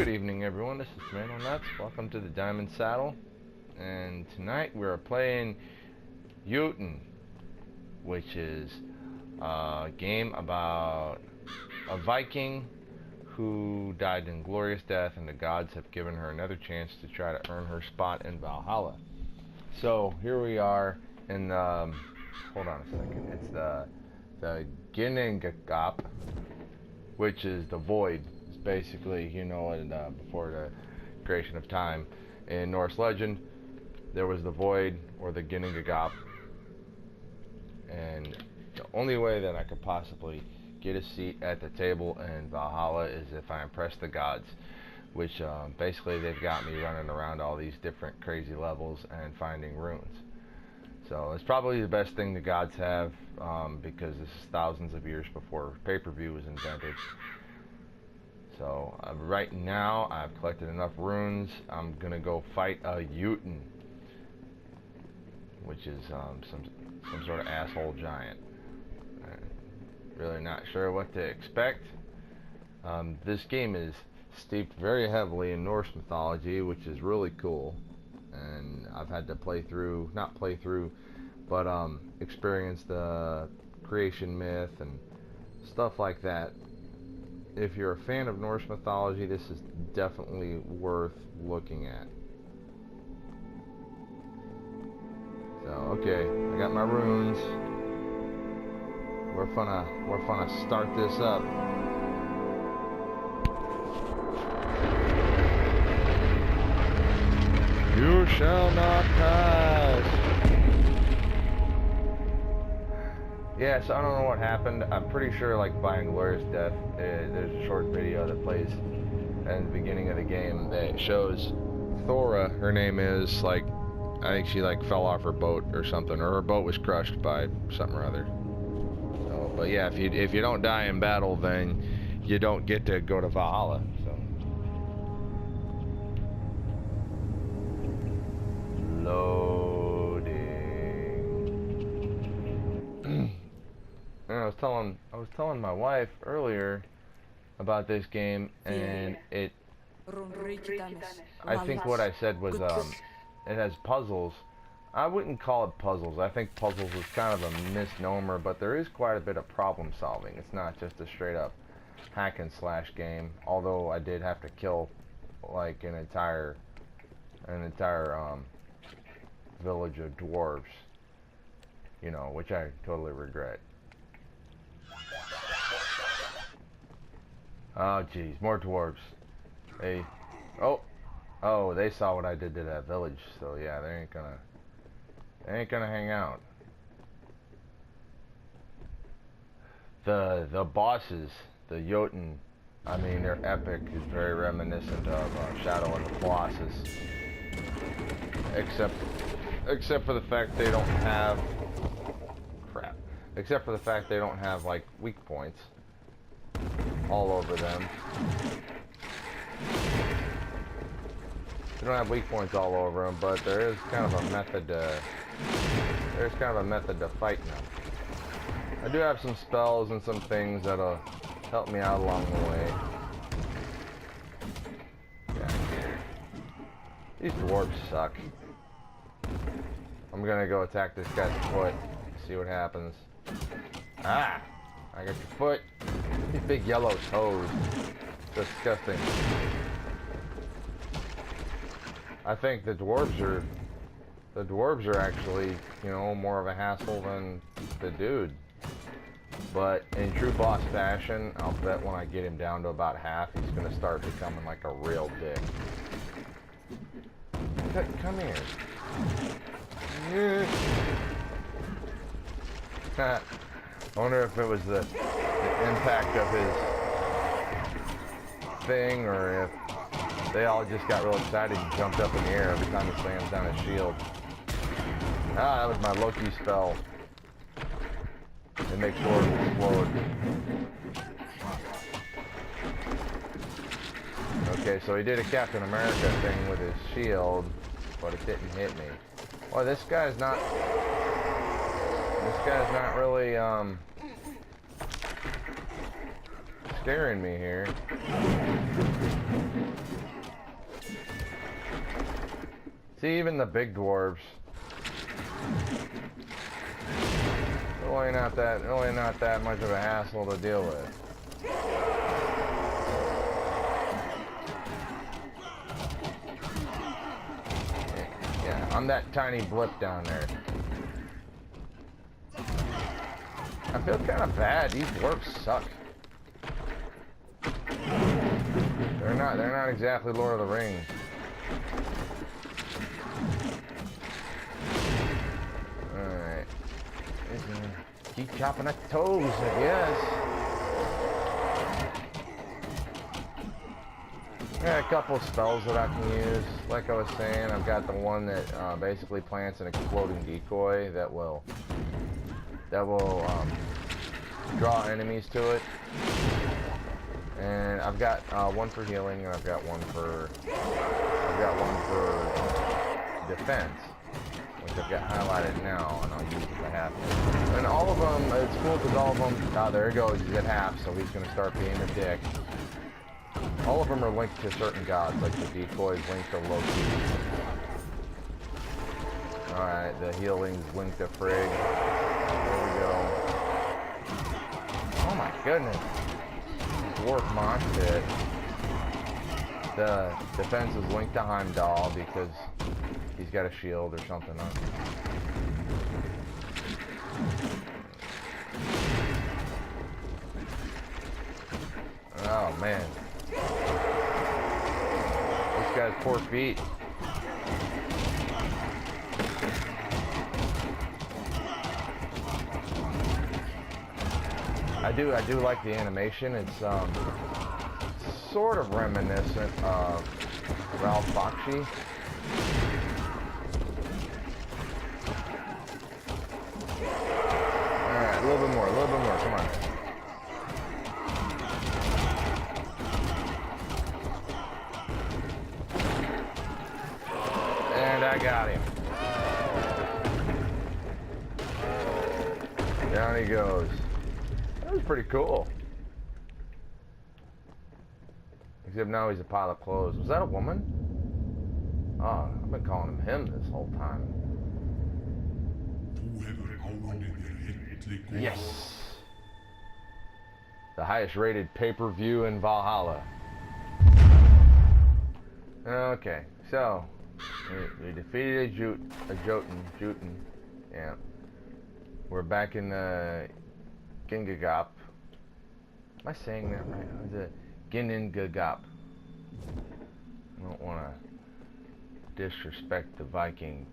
Good evening, everyone. This is Tomato Nuts. Welcome to the Diamond Saddle. And tonight we're playing Jotunn, which is a game about a Viking who died in glorious death, and the gods have given her another chance to try to earn her spot in Valhalla. So here we are in hold on a second. It's the Ginnungagap, which is the void. Basically, you know, before the creation of time in Norse legend, there was the void, or the Ginnungagap, and the only way that I could possibly get a seat at the table in Valhalla is if I impress the gods, which basically they've got me running around all these different crazy levels and finding runes. So it's probably the best thing the gods have, because this is thousands of years before pay-per-view was invented. So right now I've collected enough runes. I'm gonna go fight a Jotunn, which is some sort of asshole giant. Really not sure what to expect. This game is steeped very heavily in Norse mythology, which is really cool. And I've had to experience the creation myth and stuff like that. If you're a fan of Norse mythology, this is definitely worth looking at. So, okay, I got my runes. We're gonna start this up. You shall not pass. Yeah, so I don't know what happened. I'm pretty sure, like, by Inglorious Death, there's a short video that plays at the beginning of the game that shows Thora, her name is, like, I think she, like, fell off her boat or something, or her boat was crushed by something or other. So, but yeah, if you don't die in battle, then you don't get to go to Valhalla. So, loading. And I was telling my wife earlier about this game, and I think what I said was it has puzzles. I wouldn't call it puzzles. I think puzzles is kind of a misnomer, but there is quite a bit of problem solving. It's not just a straight up hack and slash game, although I did have to kill like an entire village of dwarves, you know, which I totally regret. Oh jeez, more dwarves. They, oh, they saw what I did to that village, so yeah, they ain't gonna hang out. The bosses, the Jotunn, I mean, their epic is very reminiscent of Shadow of the Colossus, except for the fact they don't have like weak points all over them. They don't have weak points all over them, but there is kind of a method to fighting them. I do have some spells and some things that'll help me out along the way. Yeah, these dwarves suck. I'm gonna go attack this guy's foot, see what happens. Ah! I got your foot. These big yellow toes. Disgusting. I think the dwarves are actually, you know, more of a hassle than the dude. But in true boss fashion, I'll bet when I get him down to about half, he's gonna start becoming like a real dick. Come here. I wonder if it was the impact of his thing, or if they all just got real excited and jumped up in the air every time he slams down his shield. Ah, that was my Loki spell. It makes swords explode. Okay, so he did a Captain America thing with his shield, but it didn't hit me. Boy, this guy's not really scaring me here. See, even the big dwarves. Really not that much of a hassle to deal with. Yeah, I'm that tiny blip down there. I feel kind of bad. These dwarves suck. They're not exactly Lord of the Rings. Alright. Keep chopping at the toes, I guess. I got a couple spells that I can use. Like I was saying, I've got the one that basically plants an exploding decoy that will draw enemies to it. And I've got one for healing, and I've got one for defense, which I've got highlighted now, and I'll use it if I have to. And all of them, it's cool because all of them, there he goes, he's at half, so he's going to start being a dick. All of them are linked to certain gods, like the decoys linked to Loki. Alright, the healing's linked to Frigg. There we go. Oh my goodness. Dwarf mosh pit. The defense is linked to Heimdall because he's got a shield or something on. Oh man. This guy's poor feet. I do like the animation. It's sort of reminiscent of Ralph Bakshi. Alright, a little bit more, come on. And I got him. Down he goes. That was pretty cool. Except now he's a pile of clothes. Was that a woman? Oh, I've been calling him this whole time. Yes! The highest rated pay-per-view in Valhalla. Okay, so we defeated Jotunn. Yeah. We're back in Gingagop. Am I saying that right? Is it Gingagop? I don't want to disrespect the Viking,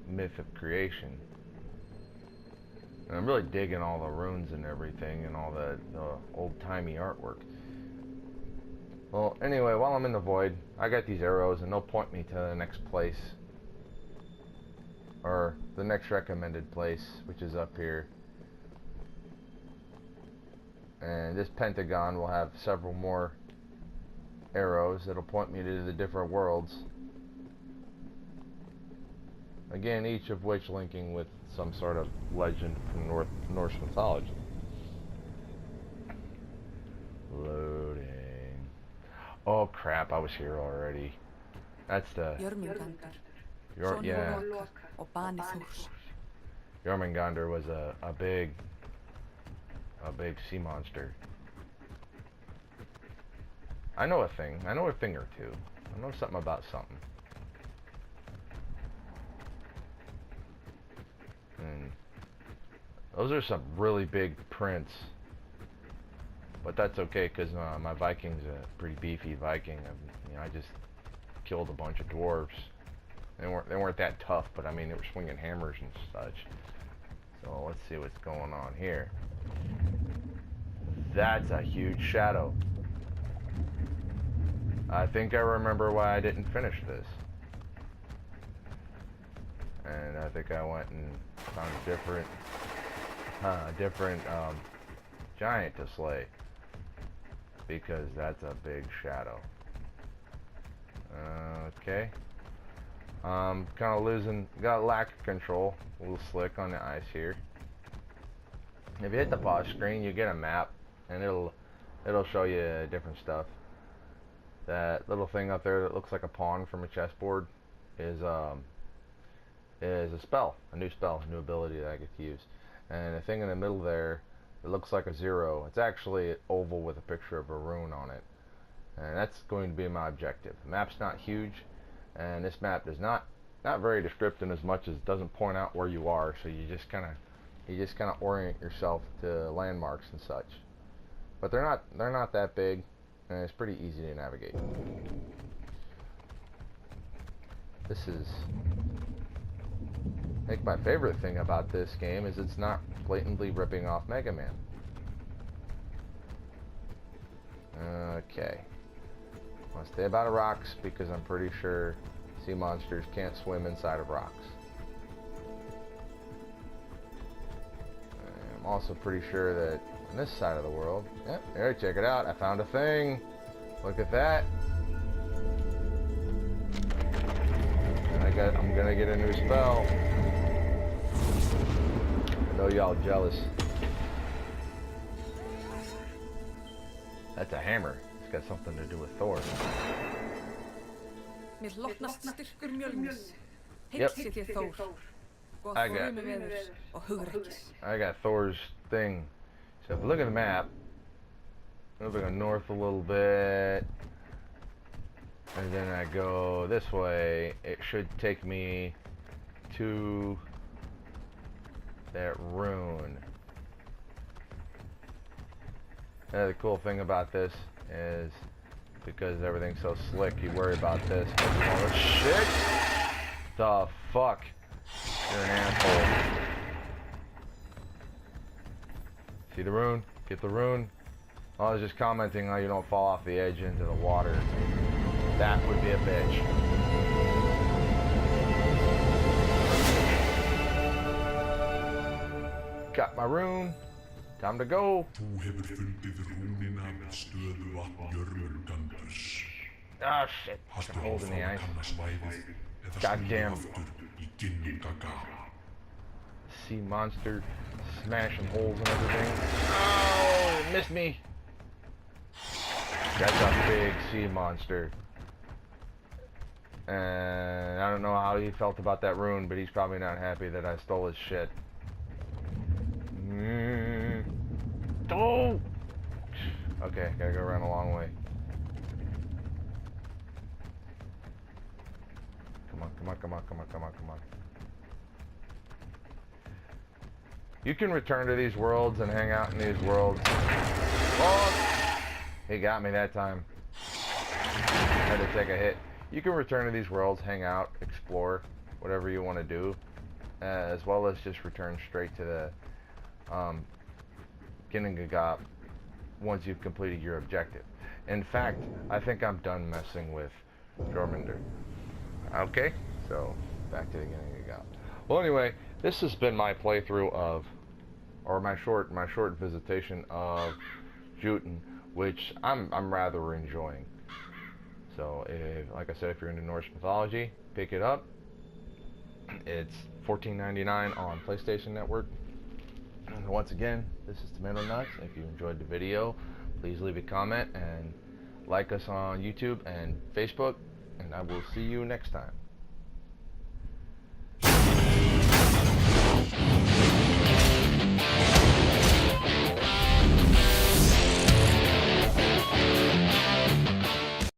myth of creation. And I'm really digging all the runes and everything and all the old-timey artwork. Well, anyway, while I'm in the void, I got these arrows and they'll point me to the next place. Or the next recommended place, which is up here. And this pentagon will have several more arrows that'll point me to the different worlds. Again, each of which linking with some sort of legend from Norse mythology. Loading. Oh crap, I was here already. That's the... yeah. Jormungandr was a big sea monster. I know a thing or two. I know something about something. And those are some really big prints. But that's okay, because my Viking's a pretty beefy Viking. I just killed a bunch of dwarves. They weren't that tough, but I mean they were swinging hammers and such. So let's see what's going on here. That's a huge shadow. I think I remember why I didn't finish this. And I think I went and found a different giant to slay. Because that's a big shadow. Okay. Kind of got lack of control. A little slick on the ice here. If you hit the pause screen, you get a map, and it'll show you different stuff. That little thing up there that looks like a pawn from a chessboard, is a spell, a new ability that I get to use. And the thing in the middle there, it looks like a 0. It's actually oval with a picture of a rune on it. And that's going to be my objective. The map's not huge, and this map is not very descriptive as much as it doesn't point out where you are, so you just kind of orient yourself to landmarks and such. But they're not that big, and it's pretty easy to navigate. This is, I think, my favorite thing about this game is it's not blatantly ripping off Mega Man. Okay. I want to stay out of rocks because I'm pretty sure sea monsters can't swim inside of rocks. I'm also pretty sure that on this side of the world, yep, there, check it out, I found a thing. Look at that. And I'm gonna get a new spell. I know y'all jealous. That's a hammer. It's got something to do with Thor. Yep. I got Thor's thing. So if you look at the map, moving north a little bit, and then I go this way, it should take me to that rune. The cool thing about this is because everything's so slick, you worry about this. Oh shit! The fuck? You're an asshole. See the rune? Get the rune. I was just commenting how you don't fall off the edge into the water. That would be a bitch. Got my rune. Time to go. Ah, shit. I'm holding the ice. Goddamn. Sea monster smashing holes and everything. Oh, it missed me. That's a big sea monster. And I don't know how he felt about that rune, but he's probably not happy that I stole his shit. Oh! Okay, gotta go around a long way. Come on, come on, come on, come on, come on, come on. You can return to these worlds and hang out in these worlds. Oh! He got me that time. I had to take a hit. You can return to these worlds, hang out, explore, whatever you want to do, as well as just return straight to the Ginnungagap once you've completed your objective. In fact, I think I'm done messing with Jormungandr. Okay, so back to the Ginnungagap. Well, anyway, this has been my playthrough of, or my short visitation of Jotunn, which I'm rather enjoying. So, like I said, if you're into Norse mythology, pick it up. It's $14.99 on PlayStation Network. And once again, this is Tomato Nuts. If you enjoyed the video, please leave a comment and like us on YouTube and Facebook, and I will see you next time.